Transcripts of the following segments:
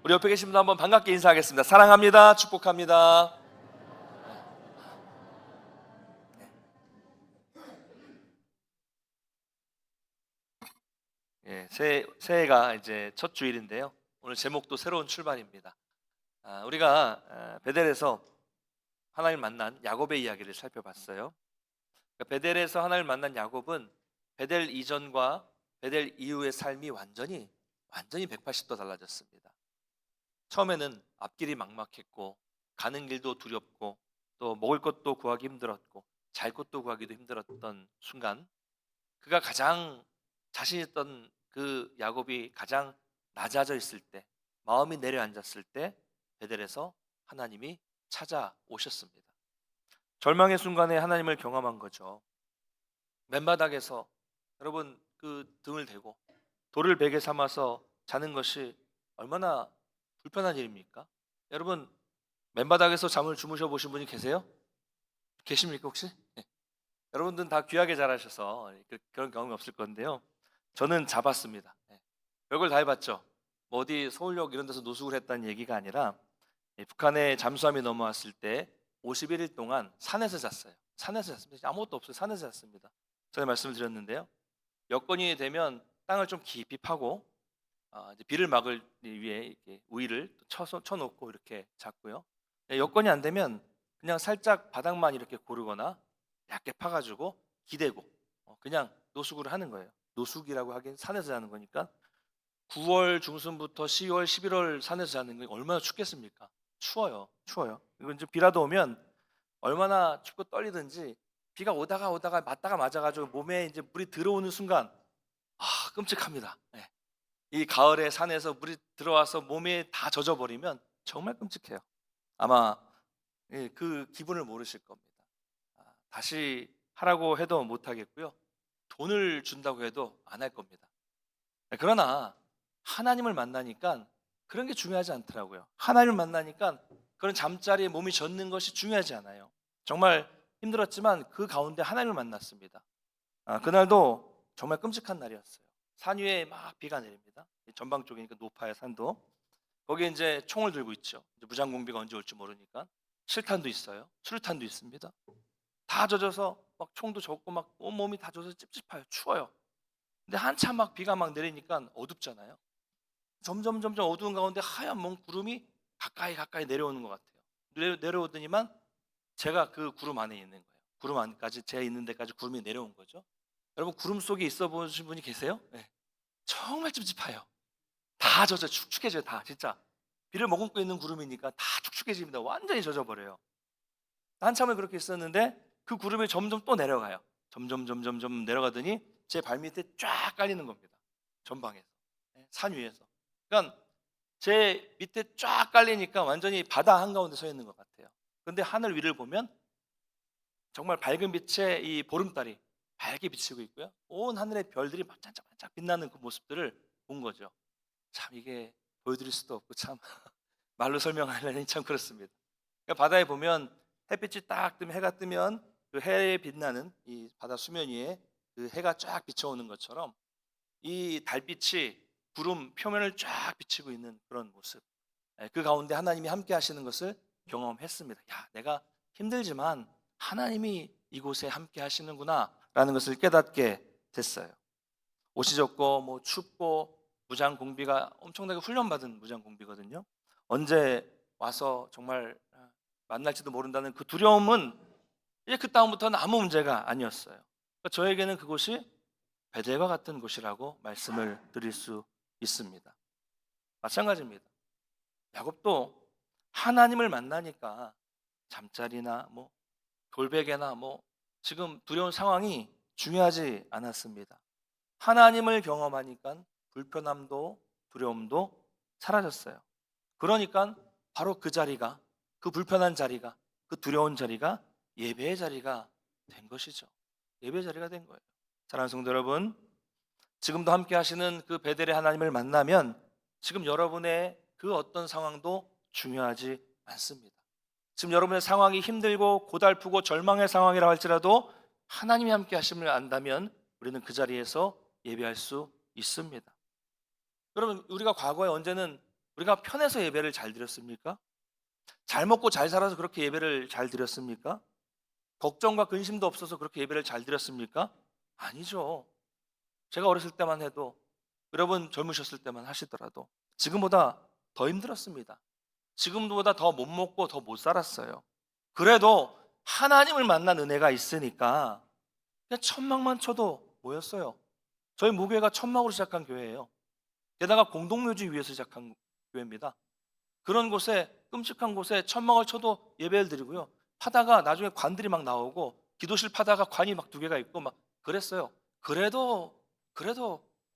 우리 옆에 계신 분도 한번 반갑게 인사하겠습니다. 사랑합니다. 축복합니다. 예, 새해가 이제 첫 주일인데요. 오늘 제목도 새로운 출발입니다. 우리가 베델에서 하나님을 만난 야곱의 이야기를 살펴봤어요. 그러니까 베델에서 하나님을 만난 야곱은 베델 이전과 베델 이후의 삶이 완전히 180도 달라졌습니다. 처음에는 앞길이 막막했고 가는 길도 두렵고 또 먹을 것도 구하기 힘들었고 잘 것도 구하기도 힘들었던 순간, 그가 가장 자신 있던 그 야곱이 가장 낮아져 있을 때, 마음이 내려앉았을 때 베델에서 하나님이 찾아오셨습니다. 절망의 순간에 하나님을 경험한 거죠. 맨바닥에서 여러분 그 등을 대고 돌을 베개 삼아서 자는 것이 얼마나 불편한 일입니까? 여러분 맨바닥에서 잠을 주무셔 보신 분이 계세요? 계십니까 혹시? 네. 여러분들은 다 귀하게 자라셔서 그런 경험이 없을 건데요. 저는 자봤습니다. 네. 별걸 다 해봤죠. 뭐 어디 서울역 이런 데서 노숙을 했다는 얘기가 아니라 북한에 잠수함이 넘어왔을 때 51일 동안 산에서 잤어요. 산에서 잤습니다. 아무것도 없어요. 산에서 잤습니다. 전에 말씀을 드렸는데요. 여건이 되면 땅을 좀 깊이 파고 이제 비를 막을 위해 이렇게 우위를 쳐놓고 이렇게 잤고요. 여건이 안 되면 그냥 살짝 바닥만 이렇게 고르거나 얇게 파가지고 기대고 그냥 노숙을 하는 거예요. 노숙이라고 하긴 산에서 자는 거니까 9월 중순부터 10월, 11월 산에서 자는 게 얼마나 춥겠습니까? 추워요. 이건 이제 비라도 오면 얼마나 춥고 떨리든지 비가 오다가 맞다가 맞아가지고 몸에 이제 물이 들어오는 순간 끔찍합니다. 네. 이 가을에 산에서 물이 들어와서 몸에 다 젖어버리면 정말 끔찍해요. 아마 그 기분을 모르실 겁니다. 다시 하라고 해도 못 하겠고요. 돈을 준다고 해도 안 할 겁니다. 그러나 하나님을 만나니까 그런 게 중요하지 않더라고요. 하나님을 만나니까 그런 잠자리에 몸이 젖는 것이 중요하지 않아요. 정말 힘들었지만 그 가운데 하나님을 만났습니다. 그날도 정말 끔찍한 날이었어요. 산 위에 막 비가 내립니다. 전방 쪽이니까 높아요, 산도. 거기에 이제 총을 들고 있죠. 이제 무장공비가 언제 올지 모르니까. 실탄도 있어요. 수류탄도 있습니다. 다 젖어서 막 총도 젖고 막 온몸이 다 젖어서 찝찝해요. 추워요. 근데 한참 막 비가 막 내리니까 어둡잖아요. 점점 어두운 가운데 하얀 먼 구름이 가까이 내려오는 것 같아요. 내려오더니만 제가 그 구름 안에 있는 거예요. 구름 안까지, 제가 있는 데까지 구름이 내려온 거죠. 여러분 구름 속에 있어 보신 분이 계세요? 네. 정말 찝찝해요. 다 젖어 축축해져요. 다 진짜 비를 머금고 있는 구름이니까 다 축축해집니다. 완전히 젖어버려요. 한참을 그렇게 있었는데 그 구름이 점점 또 내려가요. 점점 내려가더니 제 발밑에 쫙 깔리는 겁니다. 전방에서, 산 위에서. 그러니까 제 밑에 쫙 깔리니까 완전히 바다 한가운데 서 있는 것 같아요. 근데 하늘 위를 보면 정말 밝은 빛에 이 보름달이 밝게 비치고 있고요. 온 하늘의 별들이 반짝반짝 빛나는 그 모습들을 본 거죠. 참 이게 보여드릴 수도 없고 참 말로 설명하려니 참 그렇습니다. 그러니까 바다에 보면 햇빛이 딱 뜨면, 해가 뜨면 그 해에 빛나는 이 바다 수면 위에 그 해가 쫙 비춰오는 것처럼 이 달빛이 구름 표면을 쫙 비치고 있는 그런 모습. 그 가운데 하나님이 함께 하시는 것을 경험했습니다. 야, 내가 힘들지만 하나님이 이곳에 함께 하시는구나라는 것을 깨닫게 됐어요. 옷이 젖고 뭐 춥고 무장 공비가 엄청나게 훈련받은 무장 공비거든요. 언제 와서 정말 만날지도 모른다는 그 두려움은 이제 그 다음부터는 아무 문제가 아니었어요. 그러니까 저에게는 그곳이 베델과 같은 곳이라고 말씀을 드릴 수 있습니다. 마찬가지입니다. 야곱도 하나님을 만나니까 잠자리나 뭐 돌베개나 뭐 지금 두려운 상황이 중요하지 않았습니다. 하나님을 경험하니까 불편함도 두려움도 사라졌어요. 그러니까 바로 그 자리가, 그 불편한 자리가, 그 두려운 자리가 예배의 자리가 된 것이죠. 예배의 자리가 된 거예요. 사랑하는 성도 여러분, 지금도 함께 하시는 그 베델의 하나님을 만나면 지금 여러분의 그 어떤 상황도 중요하지 않습니다. 지금 여러분의 상황이 힘들고 고달프고 절망의 상황이라 할지라도 하나님이 함께 하심을 안다면 우리는 그 자리에서 예배할 수 있습니다. 여러분, 우리가 과거에 언제는 우리가 편해서 예배를 잘 드렸습니까? 잘 먹고 잘 살아서 그렇게 예배를 잘 드렸습니까? 걱정과 근심도 없어서 그렇게 예배를 잘 드렸습니까? 아니죠. 제가 어렸을 때만 해도, 여러분 젊으셨을 때만 하시더라도 지금보다 더 힘들었습니다. 지금보다 더 못 먹고 더 못 살았어요. 그래도 하나님을 만난 은혜가 있으니까 그냥 천막만 쳐도 모였어요. 저희 무교회가 천막으로 시작한 교회예요. 게다가 공동묘지 위에서 시작한 교회입니다. 그런 곳에, 끔찍한 곳에 천막을 쳐도 예배를 드리고요. 파다가 나중에 관들이 막 나오고 기도실 파다가 관이 막 2개가 있고 막 그랬어요. 그래도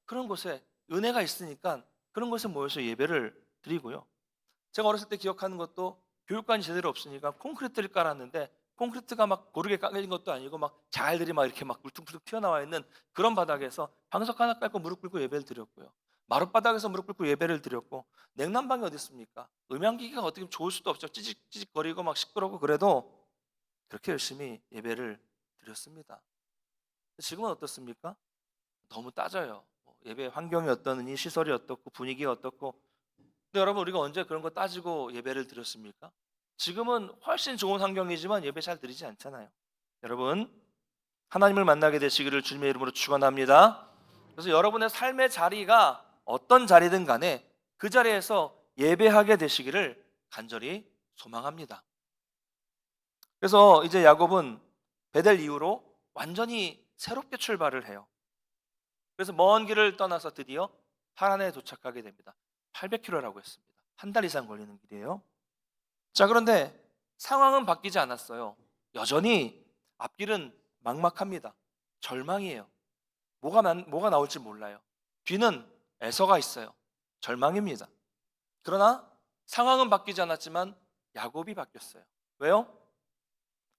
그런 곳에 은혜가 있으니까 그런 곳에 모여서 예배를 드리고요. 제가 어렸을 때 기억하는 것도, 교육관이 제대로 없으니까 콘크리트를 깔았는데 콘크리트가 막 고르게 깔린 것도 아니고 막 자갈들이 막 이렇게 막 울퉁불퉁 튀어나와 있는 그런 바닥에서 방석 하나 깔고 무릎 꿇고 예배를 드렸고요. 마룻바닥에서 무릎 꿇고 예배를 드렸고, 냉난방이 어디 있습니까? 음향기기가 어떻게 좋을 수도 없죠. 찌직찌직거리고 막 시끄럽고, 그래도 그렇게 열심히 예배를 드렸습니다. 지금은 어떻습니까? 너무 따져요. 예배 환경이 어떠느니, 시설이 어떻고, 분위기가 어떻고. 근데 여러분, 우리가 언제 그런 거 따지고 예배를 드렸습니까? 지금은 훨씬 좋은 환경이지만 예배 잘 드리지 않잖아요. 여러분, 하나님을 만나게 되시기를 주님의 이름으로 축원합니다. 그래서 여러분의 삶의 자리가 어떤 자리든 간에 그 자리에서 예배하게 되시기를 간절히 소망합니다. 그래서 이제 야곱은 베델 이후로 완전히 새롭게 출발을 해요. 그래서 먼 길을 떠나서 드디어 하란에 도착하게 됩니다. 800km라고 했습니다. 한 달 이상 걸리는 길이에요. 자, 그런데 상황은 바뀌지 않았어요. 여전히 앞길은 막막합니다. 절망이에요. 뭐가 나올지 몰라요. 뒤는 애서가 있어요. 절망입니다. 그러나 상황은 바뀌지 않았지만 야곱이 바뀌었어요. 왜요?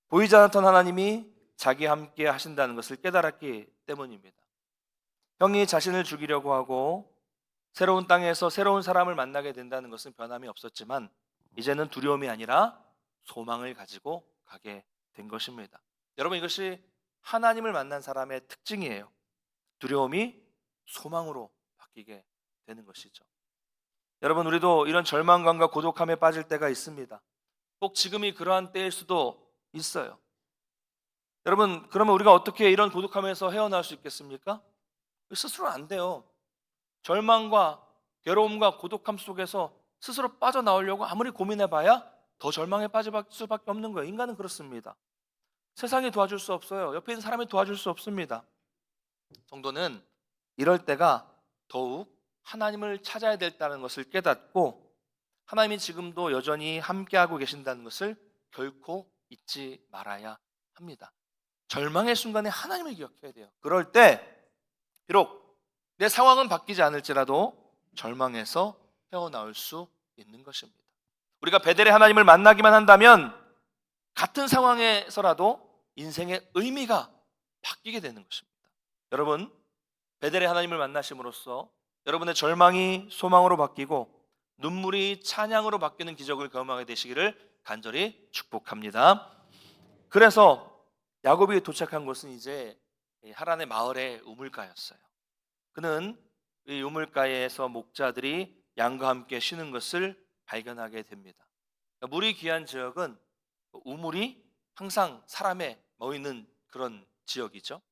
보이지 않았던 하나님이 자기와 함께 하신다는 것을 깨달았기 때문입니다. 형이 자신을 죽이려고 하고 새로운 땅에서 새로운 사람을 만나게 된다는 것은 변함이 없었지만 이제는 두려움이 아니라 소망을 가지고 가게 된 것입니다. 여러분, 이것이 하나님을 만난 사람의 특징이에요. 두려움이 소망으로 바뀌게 되는 것이죠. 여러분, 우리도 이런 절망감과 고독함에 빠질 때가 있습니다. 꼭 지금이 그러한 때일 수도 있어요. 여러분, 그러면 우리가 어떻게 이런 고독함에서 헤어나올 수 있겠습니까? 스스로 안 돼요. 절망과 괴로움과 고독함 속에서 스스로 빠져나오려고 아무리 고민해봐야 더 절망에 빠질 수밖에 없는 거예요. 인간은 그렇습니다. 세상이 도와줄 수 없어요. 옆에 있는 사람이 도와줄 수 없습니다. 성도는 이럴 때가 더욱 하나님을 찾아야 된다는 것을 깨닫고, 하나님이 지금도 여전히 함께하고 계신다는 것을 결코 잊지 말아야 합니다. 절망의 순간에 하나님을 기억해야 돼요. 그럴 때 비록 내 상황은 바뀌지 않을지라도 절망에서 헤어나올 수 있는 것입니다. 우리가 베델의 하나님을 만나기만 한다면 같은 상황에서라도 인생의 의미가 바뀌게 되는 것입니다. 여러분, 베델의 하나님을 만나심으로써 여러분의 절망이 소망으로 바뀌고 눈물이 찬양으로 바뀌는 기적을 경험하게 되시기를 간절히 축복합니다. 그래서 야곱이 도착한 곳은 이제 하란의 마을의 우물가였어요. 그는 이 우물가에서 목자들이 양과 함께 쉬는 것을 발견하게 됩니다. 그러니까 물이 귀한 지역은 우물이 항상 사람이 모이는 그런 지역이죠.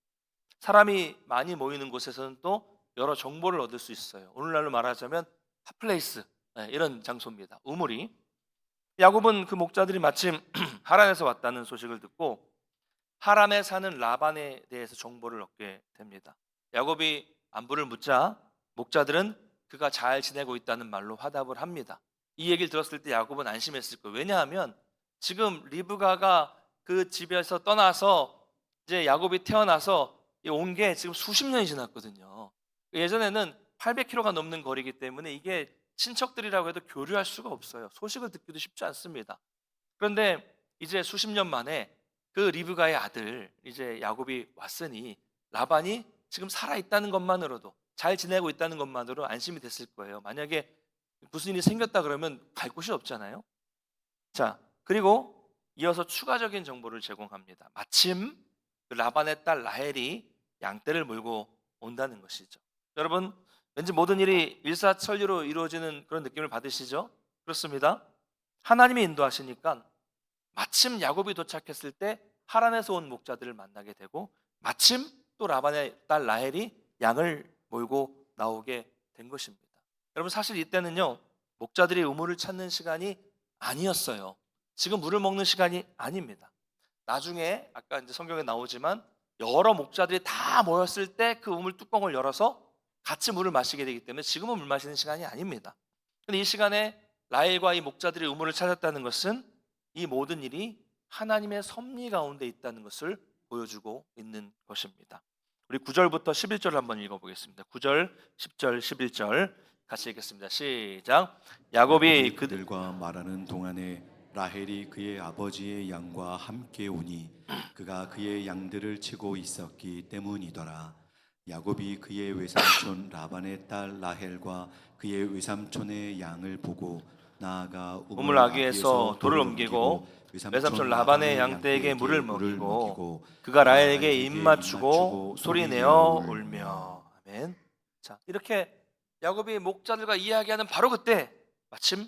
사람이 많이 모이는 곳에서는 또 여러 정보를 얻을 수 있어요. 오늘날로 말하자면 핫플레이스, 이런 장소입니다. 우물이. 야곱은 그 목자들이 마침 하란에서 왔다는 소식을 듣고 하란에 사는 라반에 대해서 정보를 얻게 됩니다. 야곱이 안부를 묻자 목자들은 그가 잘 지내고 있다는 말로 화답을 합니다. 이 얘기를 들었을 때 야곱은 안심했을 거예요. 왜냐하면 지금 리브가가 그 집에서 떠나서 이제 야곱이 태어나서 온 게 지금 수십 년이 지났거든요. 예전에는 800km가 넘는 거리이기 때문에 이게 친척들이라고 해도 교류할 수가 없어요. 소식을 듣기도 쉽지 않습니다. 그런데 이제 수십 년 만에 그 리브가의 아들 이제 야곱이 왔으니 라반이 지금 살아 있다는 것만으로도, 잘 지내고 있다는 것만으로 안심이 됐을 거예요. 만약에 무슨 일이 생겼다 그러면 갈 곳이 없잖아요. 자, 그리고 이어서 추가적인 정보를 제공합니다. 마침 그 라반의 딸 라헬이 양떼를 몰고 온다는 것이죠. 여러분, 왠지 모든 일이 일사천리로 이루어지는 그런 느낌을 받으시죠? 그렇습니다. 하나님이 인도하시니까 마침 야곱이 도착했을 때 하란에서 온 목자들을 만나게 되고, 마침 또 라반의 딸 라헬이 양을 몰고 나오게 된 것입니다. 여러분, 사실 이때는요, 목자들이 우물을 찾는 시간이 아니었어요. 지금 물을 먹는 시간이 아닙니다. 나중에 아까 이제 성경에 나오지만 여러 목자들이 다 모였을 때 그 우물 뚜껑을 열어서 같이 물을 마시게 되기 때문에 지금은 물 마시는 시간이 아닙니다. 근데 이 시간에 라헬과 이 목자들이 우물을 찾았다는 것은 이 모든 일이 하나님의 섭리 가운데 있다는 것을 보여주고 있는 것입니다. 우리 9절부터 11절 한번 읽어보겠습니다. 9절, 10절, 11절 같이 읽겠습니다. 시작. 야곱이 그들과 말하는 동안에 라헬이 그의 아버지의 양과 함께 오니 그가 그의 양들을 치고 있었기 때문이더라. 야곱이 그의 외삼촌 라반의 딸 라헬과 그의 외삼촌의 양을 보고 나아가 우물 아귀에서 돌을 옮기고 외삼촌 라반의 양떼에게 물을 먹이고 그가 라헬에게 입 맞추고 소리내어 울며. 아멘. 자, 이렇게 야곱이 목자들과 이야기하는 바로 그때 마침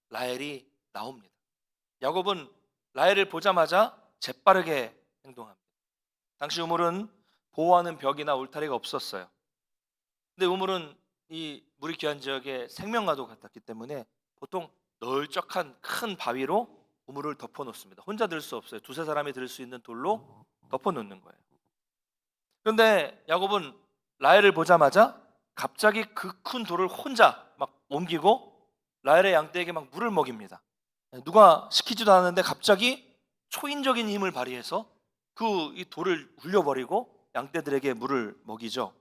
라헬이 나옵니다. 야곱은 라헬을 보자마자 재빠르게 행동합니다. 당시 우물은 보호하는 벽이나 울타리가 없었어요. 근데 우물은 이 물이 귀한 지역에 생명과도 같았기 때문에 보통 널쩍한 큰 바위로 우물을 덮어 놓습니다. 혼자 들 수 없어요. 두세 사람이 들 수 있는 돌로 덮어 놓는 거예요. 그런데 야곱은 라헬을 보자마자 갑자기 그 큰 돌을 혼자 막 옮기고 라헬의 양떼에게 막 물을 먹입니다. 누가 시키지도 않았는데 갑자기 초인적인 힘을 발휘해서 이 돌을 굴려버리고 양떼들에게 물을 먹이죠.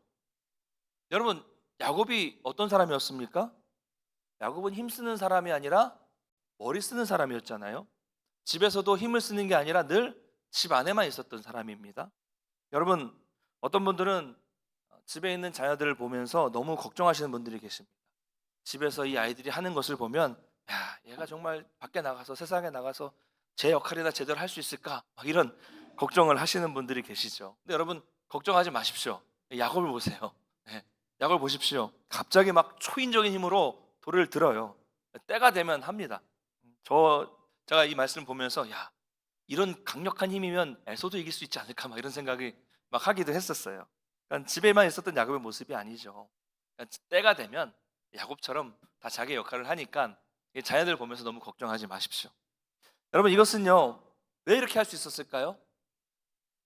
여러분, 야곱이 어떤 사람이었습니까? 야곱은 힘쓰는 사람이 아니라 머리 쓰는 사람이었잖아요. 집에서도 힘을 쓰는 게 아니라 늘 집 안에만 있었던 사람입니다. 여러분, 어떤 분들은 집에 있는 자녀들을 보면서 너무 걱정하시는 분들이 계십니다. 집에서 이 아이들이 하는 것을 보면, 야, 얘가 정말 밖에 나가서 세상에 나가서 제 역할이나 제대로 할 수 있을까? 막 이런 걱정을 하시는 분들이 계시죠. 근데 여러분, 걱정하지 마십시오. 야곱을 보세요. 네, 야곱을 보십시오. 갑자기 막 초인적인 힘으로 돌을 들어요. 때가 되면 합니다. 제가 이 말씀을 보면서, 야, 이런 강력한 힘이면 에서도 이길 수 있지 않을까, 막 이런 생각이 막 하기도 했었어요. 그러니까 집에만 있었던 야곱의 모습이 아니죠. 그러니까 때가 되면 야곱처럼 다 자기 역할을 하니까 자녀들 보면서 너무 걱정하지 마십시오. 여러분, 이것은요, 왜 이렇게 할 수 있었을까요?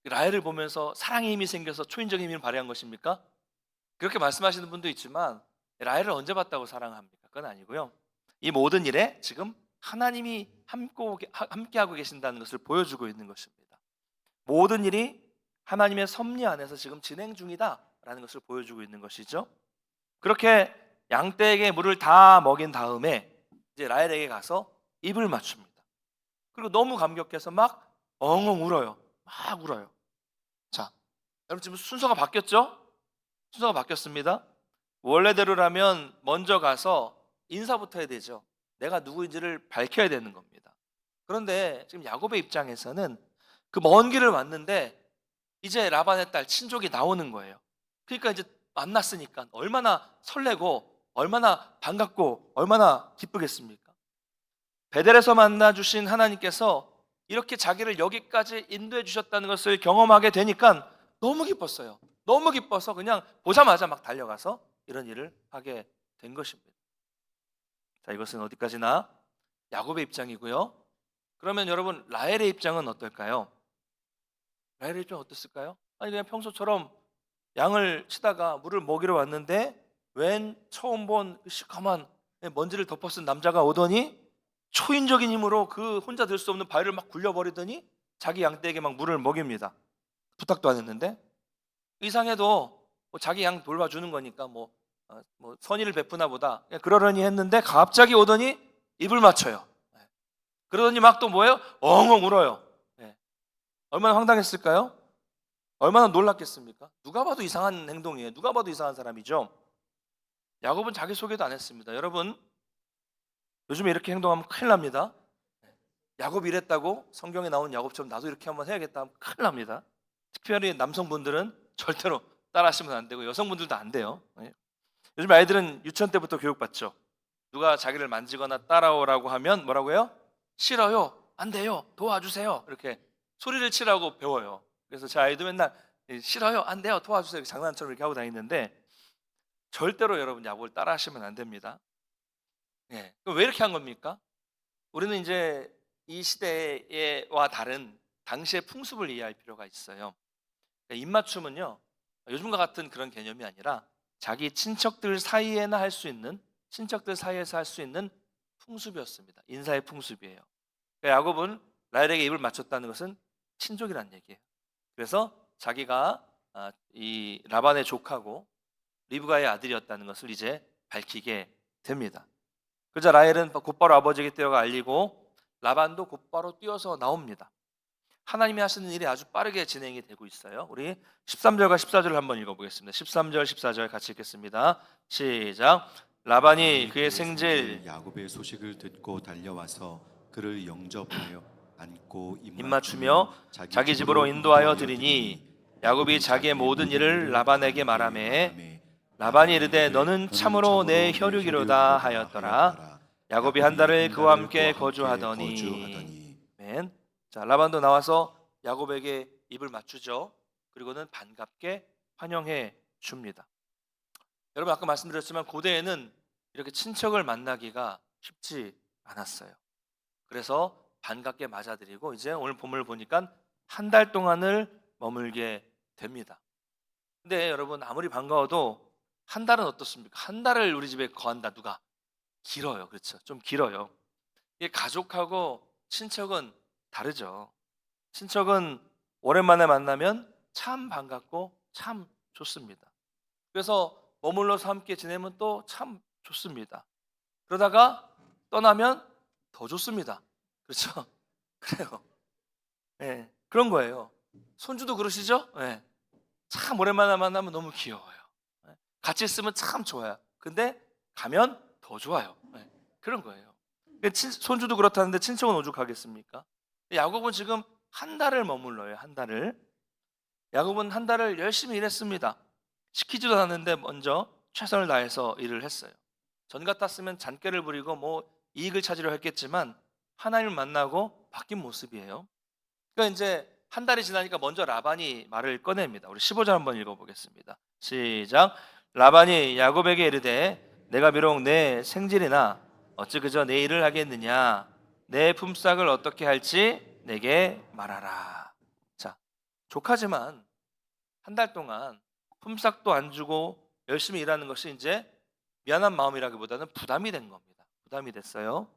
라헬을 보면서 사랑의 힘이 생겨서 초인적인 힘을 발휘한 것입니까? 그렇게 말씀하시는 분도 있지만 라헬을 언제 봤다고 사랑합니까? 그건 아니고요. 이 모든 일에 지금 하나님이 함께하고 계신다는 것을 보여주고 있는 것입니다. 모든 일이 하나님의 섭리 안에서 지금 진행 중이다라는 것을 보여주고 있는 것이죠. 그렇게 양떼에게 물을 다 먹인 다음에 이제 라헬에게 가서 입을 맞춥니다. 그리고 너무 감격해서 막 엉엉 울어요. 막 울어요. 자, 여러분, 지금 순서가 바뀌었죠? 순서가 바뀌었습니다. 원래대로라면 먼저 가서 인사부터 해야 되죠. 내가 누구인지를 밝혀야 되는 겁니다. 그런데 지금 야곱의 입장에서는 그 먼 길을 왔는데 이제 라반의 딸 친족이 나오는 거예요. 그러니까 이제 만났으니까 얼마나 설레고 얼마나 반갑고 얼마나 기쁘겠습니까? 베델에서 만나주신 하나님께서 이렇게 자기를 여기까지 인도해 주셨다는 것을 경험하게 되니까 너무 기뻤어요. 너무 기뻐서 그냥 보자마자 막 달려가서 이런 일을 하게 된 것입니다. 자, 이것은 어디까지나 야곱의 입장이고요. 그러면 여러분, 라헬의 입장은 어떨까요? 라헬의 입장은 어땠을까요? 아니, 그냥 평소처럼 양을 치다가 물을 먹이러 왔는데 웬 처음 본 시커먼 먼지를 덮어쓴 남자가 오더니 초인적인 힘으로 그 혼자 들 수 없는 바위를 막 굴려버리더니 자기 양떼에게 막 물을 먹입니다. 부탁도 안 했는데. 이상해도 뭐 자기 양 돌봐주는 거니까 뭐 선의를 베푸나 보다 그러려니 했는데 갑자기 오더니 입을 맞춰요. 그러더니 막 또 뭐예요? 엉엉 울어요. 얼마나 황당했을까요? 얼마나 놀랐겠습니까? 누가 봐도 이상한 행동이에요. 누가 봐도 이상한 사람이죠. 야곱은 자기 소개도 안 했습니다. 여러분, 요즘에 이렇게 행동하면 큰일 납니다. 야곱이 이랬다고 성경에 나온 야곱처럼 나도 이렇게 한번 해야겠다 하면 큰일 납니다. 특별히 남성분들은 절대로 따라하시면 안 되고 여성분들도 안 돼요. 요즘 아이들은 유치원 때부터 교육받죠. 누가 자기를 만지거나 따라오라고 하면 뭐라고 해요? 싫어요, 안 돼요, 도와주세요, 이렇게 소리를 치라고 배워요. 그래서 제 아이도 맨날 싫어요, 안 돼요, 도와주세요, 이렇게 장난처럼 이렇게 하고 다니는데 절대로 여러분 야곱을 따라 하시면 안 됩니다. 예. 그럼 왜 이렇게 한 겁니까? 우리는 이제 이 시대와 다른 당시의 풍습을 이해할 필요가 있어요. 그러니까 입맞춤은요, 요즘과 같은 그런 개념이 아니라 자기 친척들 사이에나 할 수 있는, 친척들 사이에서 할 수 있는 풍습이었습니다. 인사의 풍습이에요. 그러니까 야곱은 라헬에게 입을 맞췄다는 것은 친족이란 얘기예요. 그래서 자기가 이 라반의 족하고 리브가의 아들이었다는 것을 이제 밝히게 됩니다. 그러자 라헬은 곧바로 아버지에게 뛰어가 알리고 라반도 곧바로 뛰어서 나옵니다. 하나님이 하시는 일이 아주 빠르게 진행이 되고 있어요. 우리 13절과 14절을 한번 읽어보겠습니다. 13절, 14절 같이 읽겠습니다. 시작. 라반이 그의 생질 야곱의 소식을 듣고 달려와서 그를 영접하여 안고 입맞추며 자기 집으로 인도하여 드리니 야곱이 자기의 모든 일을 라반에게 말하매 라반이 이르되 너는 참으로 내 혈육이로다 하였더라. 야곱이 한 달을 그와 함께 거주하더니. 아멘. 자, 라반도 나와서 야곱에게 입을 맞추죠. 그리고는 반갑게 환영해 줍니다. 여러분 아까 말씀드렸지만 고대에는 이렇게 친척을 만나기가 쉽지 않았어요. 그래서 반갑게 맞아들이고 이제 오늘 본문을 보니까 한 달 동안을 머물게 됩니다. 근데 여러분 아무리 반가워도 한 달은 어떻습니까? 한 달을 우리 집에 거한다 누가? 길어요. 그렇죠. 좀 길어요. 이게 가족하고 친척은 다르죠. 친척은 오랜만에 만나면 참 반갑고 참 좋습니다. 그래서 머물러서 함께 지내면 또 참 좋습니다. 그러다가 떠나면 더 좋습니다. 그렇죠? 그래요. 네, 그런 거예요. 손주도 그러시죠? 네. 참 오랜만에 만나면 너무 귀여워요. 네. 같이 있으면 참 좋아요. 근데 가면 더 좋아요. 네. 그런 거예요. 손주도 그렇다는데 친척은 오죽하겠습니까? 야곱은 지금 한 달을 머물러요. 한 달을. 야곱은 한 달을 열심히 일했습니다. 시키지도 않았는데 먼저 최선을 다해서 일을 했어요. 전 같았으면 잔꾀를 부리고 뭐 이익을 찾으려 했겠지만 하나님을 만나고 바뀐 모습이에요. 그러니까 이제 한 달이 지나니까 먼저 라반이 말을 꺼냅니다. 우리 15절 한번 읽어보겠습니다. 시작. 라반이 야곱에게 이르되 내가 비록 내 생질이나 어찌 그저 내 일을 하겠느냐, 내 품삯을 어떻게 할지 내게 말하라. 자, 조카지만 한 달 동안 품삯도 안 주고 열심히 일하는 것이 이제 미안한 마음이라기보다는 부담이 된 겁니다. 부담이 됐어요.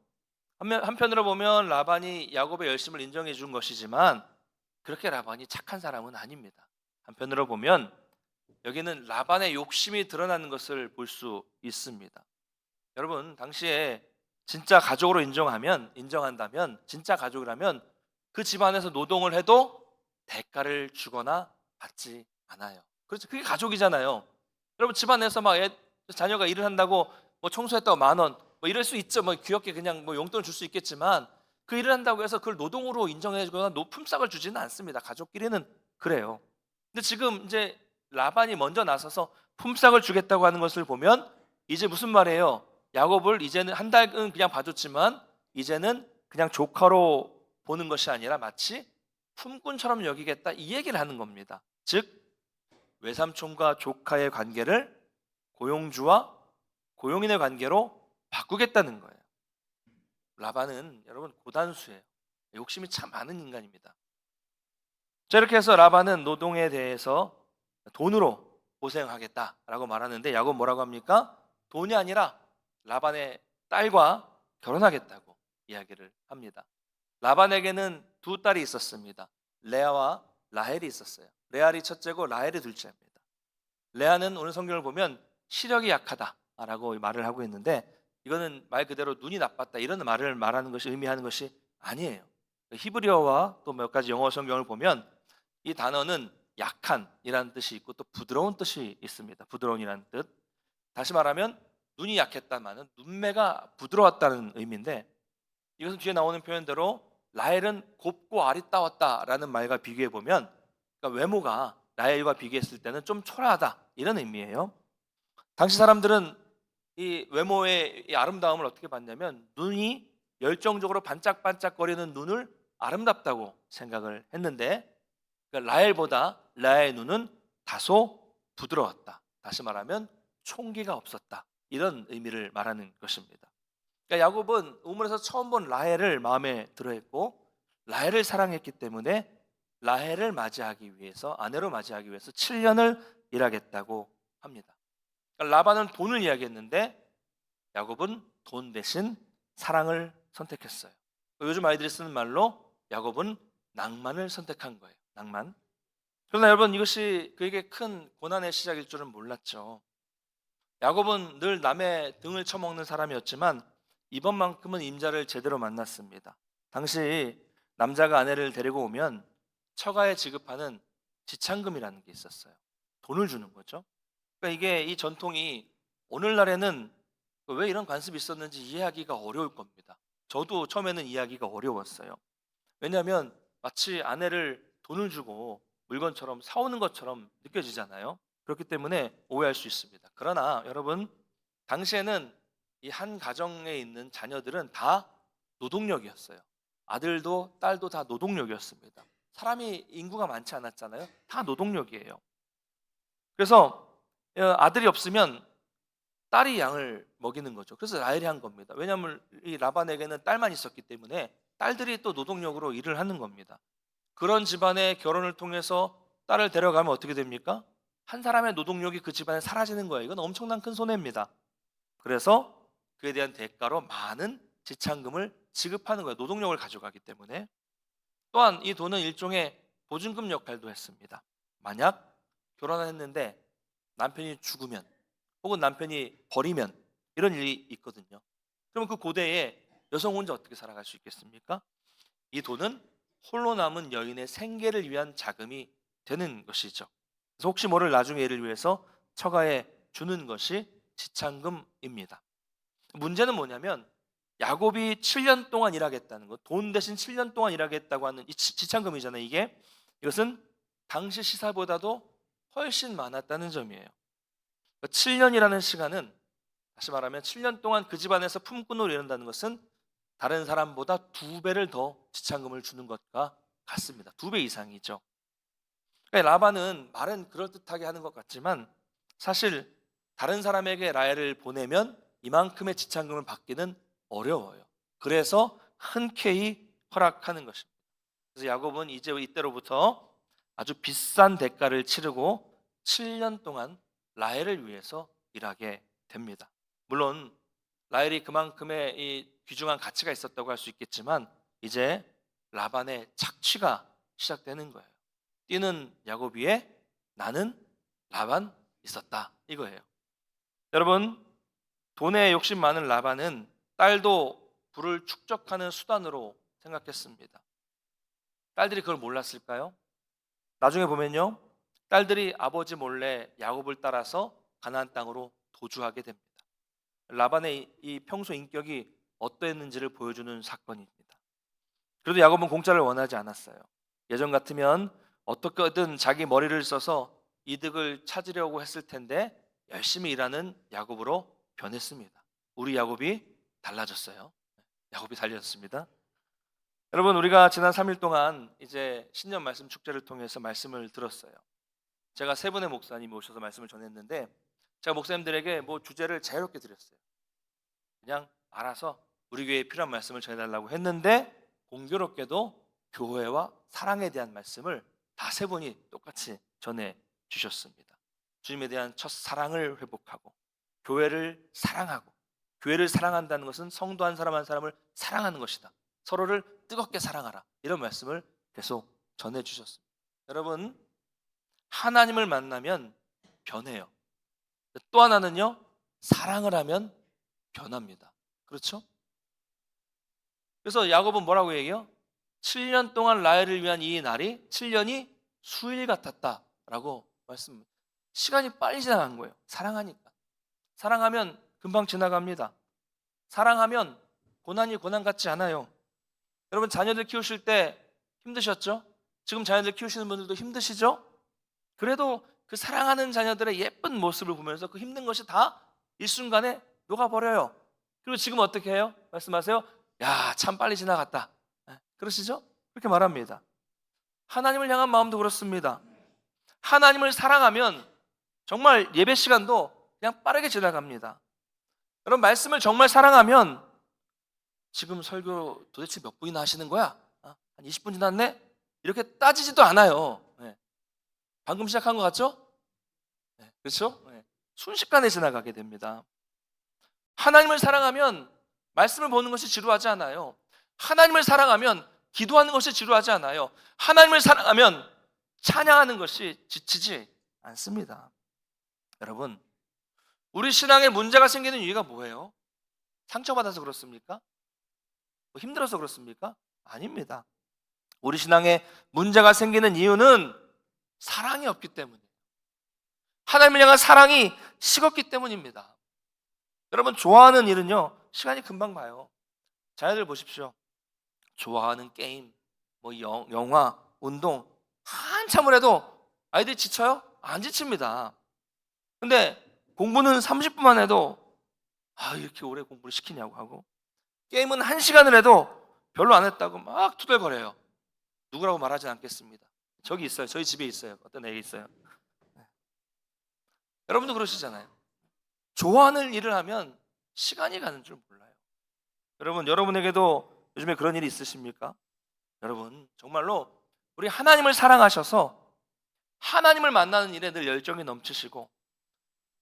한편으로 보면 라반이 야곱의 열심을 인정해 준 것이지만 그렇게 라반이 착한 사람은 아닙니다. 한편으로 보면 여기는 라반의 욕심이 드러나는 것을 볼 수 있습니다. 여러분 당시에 진짜 가족으로 인정한다면 진짜 가족이라면 그 집안에서 노동을 해도 대가를 주거나 받지 않아요. 그렇죠. 그게 가족이잖아요. 여러분 집안에서 막 자녀가 일을 한다고 뭐 청소했다고 10,000원 뭐 이럴 수 있죠. 뭐 귀엽게 그냥 뭐 용돈을 줄 수 있겠지만 그 일을 한다고 해서 그걸 노동으로 인정해주거나 품삯을 주지는 않습니다. 가족끼리는 그래요. 근데 지금 이제 라반이 먼저 나서서 품삯을 주겠다고 하는 것을 보면 이제 무슨 말이에요? 야곱을 이제는 한 달은 그냥 봐줬지만 이제는 그냥 조카로 보는 것이 아니라 마치 품꾼처럼 여기겠다 이 얘기를 하는 겁니다. 즉 외삼촌과 조카의 관계를 고용주와 고용인의 관계로 바꾸겠다는 거예요. 라반은 여러분 고단수예요. 욕심이 참 많은 인간입니다. 자, 이렇게 해서 라반은 노동에 대해서 돈으로 고생하겠다라고 말하는데 야곱 뭐라고 합니까? 돈이 아니라 라반의 딸과 결혼하겠다고 이야기를 합니다. 라반에게는 두 딸이 있었습니다. 레아와 라헬이 있었어요. 레알이 첫째고 라헬이 둘째입니다. 레아는 오늘 성경을 보면 시력이 약하다라고 말을 하고 있는데 이거는 말 그대로 눈이 나빴다 이런 말을 말하는 것이 의미하는 것이 아니에요. 히브리어와 또 몇 가지 영어 성경을 보면 이 단어는 약한이라는 뜻이 있고 또 부드러운 뜻이 있습니다. 부드러운이라는 뜻. 다시 말하면 눈이 약했다는 말은 눈매가 부드러웠다는 의미인데 이것은 뒤에 나오는 표현대로 라헬은 곱고 아리따웠다라는 말과 비교해 보면 그러니까 외모가 라헬과 비교했을 때는 좀 초라하다 이런 의미예요. 당시 사람들은 이 외모의 이 아름다움을 어떻게 봤냐면 눈이 열정적으로 반짝반짝거리는 눈을 아름답다고 생각을 했는데, 그러니까 라헬보다 레아의 눈은 다소 부드러웠다. 다시 말하면 총기가 없었다. 이런 의미를 말하는 것입니다. 그러니까 야곱은 우물에서 처음 본 라헬을 마음에 들어했고 라헬을 사랑했기 때문에 라헬을 맞이하기 위해서, 아내로 맞이하기 위해서 7년을 일하겠다고 합니다. 그러니까 라반은 돈을 이야기했는데 야곱은 돈 대신 사랑을 선택했어요. 요즘 아이들이 쓰는 말로 야곱은 낭만을 선택한 거예요. 낭만. 그러나 여러분, 이것이 그에게 큰 고난의 시작일 줄은 몰랐죠. 야곱은 늘 남의 등을 쳐먹는 사람이었지만 이번만큼은 임자를 제대로 만났습니다. 당시 남자가 아내를 데리고 오면 처가에 지급하는 지창금이라는 게 있었어요. 돈을 주는 거죠. 그러니까 이게 이 전통이 오늘날에는 왜 이런 관습이 있었는지 이해하기가 어려울 겁니다. 저도 처음에는 이해하기가 어려웠어요. 왜냐하면 마치 아내를 돈을 주고 물건처럼 사오는 것처럼 느껴지잖아요. 그렇기 때문에 오해할 수 있습니다. 그러나 여러분, 당시에는 이 한 가정에 있는 자녀들은 다 노동력이었어요. 아들도 딸도 다 노동력이었습니다. 사람이 인구가 많지 않았잖아요. 다 노동력이에요. 그래서 아들이 없으면 딸이 양을 먹이는 거죠. 그래서 라헬이 한 겁니다. 왜냐하면 이 라반에게는 딸만 있었기 때문에 딸들이 또 노동력으로 일을 하는 겁니다. 그런 집안의 결혼을 통해서 딸을 데려가면 어떻게 됩니까? 한 사람의 노동력이 그 집안에 사라지는 거예요. 이건 엄청난 큰 손해입니다. 그래서 그에 대한 대가로 많은 지참금을 지급하는 거예요. 노동력을 가져가기 때문에. 또한 이 돈은 일종의 보증금 역할도 했습니다. 만약 결혼을 했는데 남편이 죽으면 혹은 남편이 버리면 이런 일이 있거든요. 그러면 그 고대에 여성 혼자 어떻게 살아갈 수 있겠습니까? 이 돈은 홀로 남은 여인의 생계를 위한 자금이 되는 것이죠. 그래서 혹시 모를 나중에 일을 위해서 처가에 주는 것이 지참금입니다. 문제는 뭐냐면 야곱이 7년 동안 일하겠다는 것, 돈 대신 7년 동안 일하겠다고 하는 이 지참금이잖아요. 이것은 당시 시사보다도 훨씬 많았다는 점이에요. 7년이라는 시간은, 다시 말하면 7년 동안 그 집안에서 품꾼으로 일한다는 것은 다른 사람보다 2배를 더 지참금을 주는 것과 같습니다. 2배 이상이죠. 그러니까 라반은 말은 그럴듯하게 하는 것 같지만 사실 다른 사람에게 라헬을 보내면 이만큼의 지참금을 받기는 어려워요. 그래서 흔쾌히 허락하는 것입니다. 그래서 야곱은 이제 이때로부터 아주 비싼 대가를 치르고 7년 동안 라헬을 위해서 일하게 됩니다. 물론 라헬이 그만큼의 이 귀중한 가치가 있었다고 할 수 있겠지만 이제 라반의 착취가 시작되는 거예요. 뛰는 야곱 위에 나는 라반 있었다, 이거예요. 여러분, 돈에 욕심 많은 라반은 딸도 부를 축적하는 수단으로 생각했습니다. 딸들이 그걸 몰랐을까요? 나중에 보면요, 딸들이 아버지 몰래 야곱을 따라서 가나안 땅으로 도주하게 됩니다. 라반의 이 평소 인격이 어떠했는지를 보여주는 사건입니다. 그래도 야곱은 공짜를 원하지 않았어요. 예전 같으면 어떻게든 자기 머리를 써서 이득을 찾으려고 했을 텐데 열심히 일하는 야곱으로 변했습니다. 우리 야곱이 달라졌어요. 야곱이 달라졌습니다. 여러분, 우리가 지난 3일 동안 이제 신년 말씀 축제를 통해서 말씀을 들었어요. 제가 세 분의 목사님이 오셔서 말씀을 전했는데 제가 목사님들에게 뭐 주제를 자유롭게 드렸어요. 그냥 알아서 우리 교회에 필요한 말씀을 전해달라고 했는데 공교롭게도 교회와 사랑에 대한 말씀을 다 세 분이 똑같이 전해 주셨습니다. 주님에 대한 첫 사랑을 회복하고 교회를 사랑하고, 교회를 사랑한다는 것은 성도 한 사람 한 사람을 사랑하는 것이다. 서로를 뜨겁게 사랑하라. 이런 말씀을 계속 전해 주셨습니다. 여러분, 하나님을 만나면 변해요. 또 하나는요, 사랑을 하면 변합니다. 그렇죠? 그래서 야곱은 뭐라고 얘기해요? 7년 동안 라헬을 위한 이 날이 7년이 수일 같았다라고 말씀합니다. 시간이 빨리 지나간 거예요. 사랑하니까. 사랑하면 금방 지나갑니다. 사랑하면 고난이 고난 같지 않아요. 여러분, 자녀들 키우실 때 힘드셨죠? 지금 자녀들 키우시는 분들도 힘드시죠? 그래도 그 사랑하는 자녀들의 예쁜 모습을 보면서 그 힘든 것이 다 일순간에 녹아버려요. 그리고 지금 어떻게 해요? 말씀하세요. 야, 참 빨리 지나갔다. 그러시죠? 그렇게 말합니다. 하나님을 향한 마음도 그렇습니다. 하나님을 사랑하면 정말 예배 시간도 그냥 빠르게 지나갑니다. 여러분, 말씀을 정말 사랑하면 지금 설교 도대체 몇 분이나 하시는 거야? 한 20분 지났네? 이렇게 따지지도 않아요. 방금 시작한 것 같죠? 그렇죠? 순식간에 지나가게 됩니다. 하나님을 사랑하면 말씀을 보는 것이 지루하지 않아요. 하나님을 사랑하면 기도하는 것이 지루하지 않아요. 하나님을 사랑하면 찬양하는 것이 지치지 않습니다. 여러분, 우리 신앙에 문제가 생기는 이유가 뭐예요? 상처받아서 그렇습니까? 뭐 힘들어서 그렇습니까? 아닙니다. 우리 신앙에 문제가 생기는 이유는 사랑이 없기 때문이에요. 하나님을 향한 사랑이 식었기 때문입니다. 여러분, 좋아하는 일은요, 시간이 금방 가요. 자녀들 보십시오. 좋아하는 게임, 뭐 영화, 운동 한참을 해도 아이들이 지쳐요? 안 지칩니다. 근데 공부는 30분만 해도 이렇게 오래 공부를 시키냐고 하고, 게임은 1시간을 해도 별로 안 했다고 막 투덜거려요. 누구라고 말하진 않겠습니다. 저기 있어요. 저희 집에 있어요. 어떤 애가 있어요. 여러분도 그러시잖아요. 좋아하는 일을 하면 시간이 가는 줄 몰라요. 여러분, 여러분에게도 요즘에 그런 일이 있으십니까? 여러분, 정말로 우리 하나님을 사랑하셔서 하나님을 만나는 일에 늘 열정이 넘치시고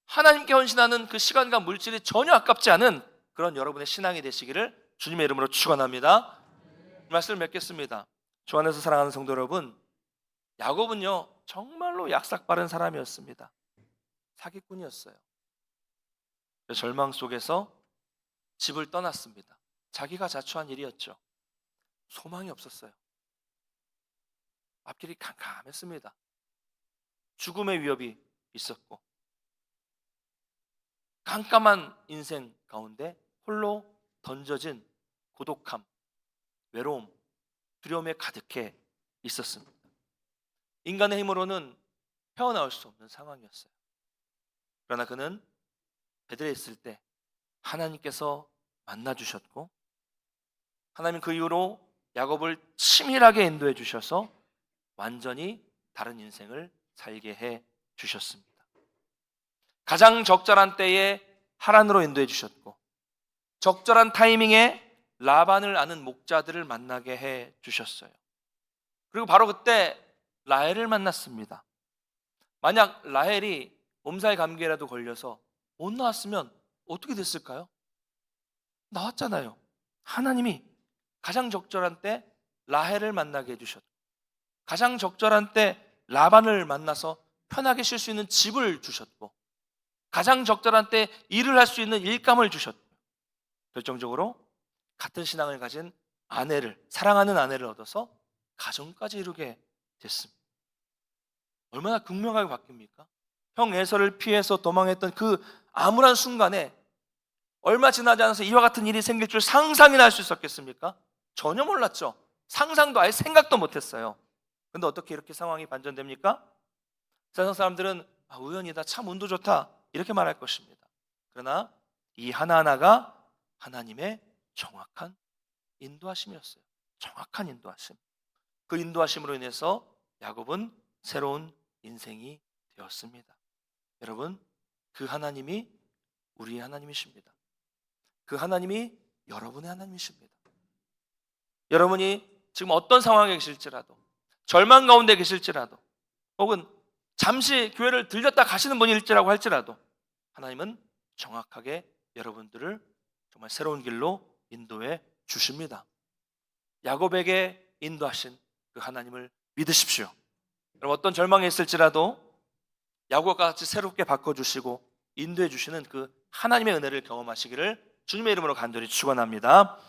하나님께 헌신하는 그 시간과 물질이 전혀 아깝지 않은 그런 여러분의 신앙이 되시기를 주님의 이름으로 축원합니다. 말씀을 맺겠습니다. 주 안에서 사랑하는 성도 여러분, 야곱은요 정말로 약삭 빠른 사람이었습니다. 사기꾼이었어요. 절망 속에서 집을 떠났습니다. 자기가 자초한 일이었죠. 소망이 없었어요. 앞길이 캄캄했습니다. 죽음의 위협이 있었고 깜깜한 인생 가운데 홀로 던져진 고독함, 외로움, 두려움에 가득해 있었습니다. 인간의 힘으로는 헤어나올 수 없는 상황이었어요. 그러나 그는 베델에 있을 때 하나님께서 만나주셨고 하나님 그 이후로 야곱을 치밀하게 인도해 주셔서 완전히 다른 인생을 살게 해 주셨습니다. 가장 적절한 때에 하란으로 인도해 주셨고 적절한 타이밍에 라반을 아는 목자들을 만나게 해 주셨어요. 그리고 바로 그때 라헬을 만났습니다. 만약 라헬이 몸살 감기라도 걸려서 못 나왔으면 어떻게 됐을까요? 나왔잖아요. 하나님이 가장 적절한 때 라헬을 만나게 해주셨고 가장 적절한 때 라반을 만나서 편하게 쉴 수 있는 집을 주셨고 가장 적절한 때 일을 할 수 있는 일감을 주셨고 결정적으로 같은 신앙을 가진 아내를, 사랑하는 아내를 얻어서 가정까지 이루게 됐습니다. 얼마나 극명하게 바뀝니까? 형 에서를 피해서 도망했던 그 암울한 순간에 얼마 지나지 않아서 이와 같은 일이 생길 줄 상상이나 할 수 있었겠습니까? 전혀 몰랐죠. 상상도 아예 생각도 못했어요. 근데 어떻게 이렇게 상황이 반전됩니까? 세상 사람들은 우연이다, 참 운도 좋다 이렇게 말할 것입니다. 그러나 이 하나하나가 하나님의 정확한 인도하심이었어요. 정확한 인도하심. 그 인도하심으로 인해서 야곱은 새로운 인생이 되었습니다. 여러분, 그 하나님이 우리의 하나님이십니다. 그 하나님이 여러분의 하나님이십니다. 여러분이 지금 어떤 상황에 계실지라도 절망 가운데 계실지라도 혹은 잠시 교회를 들렸다 가시는 분일지라고 할지라도 하나님은 정확하게 여러분들을 정말 새로운 길로 인도해 주십니다. 야곱에게 인도하신 그 하나님을 믿으십시오. 여러분, 어떤 절망에 있을지라도 야곱과 같이 새롭게 바꿔주시고 인도해 주시는 그 하나님의 은혜를 경험하시기를 주님의 이름으로 간절히 축원합니다.